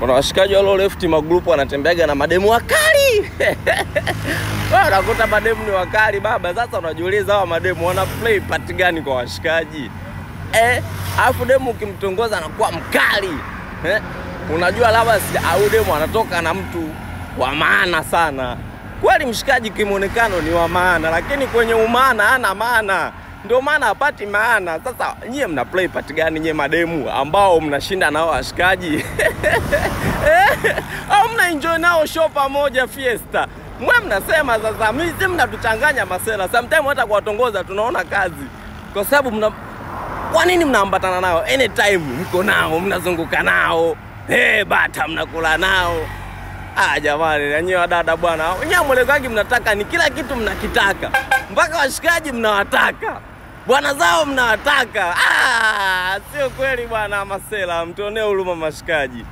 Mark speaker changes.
Speaker 1: Kuna washikaji walo left magrupu wanatembeaga na mademu wakali. Wewe unakuta mademu ni wakali baba. Sasa unajiuliza hawa mademu wana play part gani kwa washikaji? Alafu demu ukimtongoza anakuwa mkali. Unajua labda au demu anatoka na mtu wa maana sana. Kweli mshikaji kimuonekano ni wa maana, lakini kwenye umaana hana maana. Ndio maana hapati maana. Sasa nyie mna play part gani nyie mademu ambao mnashinda nao washikaji? Au mna enjoy nao show pamoja fiesta? Mwe mnasema sasa mimi mnatuchanganya masela. Sometimes hata kuwatongoza tunaona kazi. Kwa sababu kwa nini mnaambatana nao? Anytime mko nao, mnazunguka nao. Bata mnakula nao. Jamani, na nyie wadada bwana. Nyie mwelekagi mnataka ni kila kitu mnakitaka. Mpaka washikaji mnawataka. Bwana zao mnawataka. Sio kweli bwana masela, mtuonee huruma mashikaji.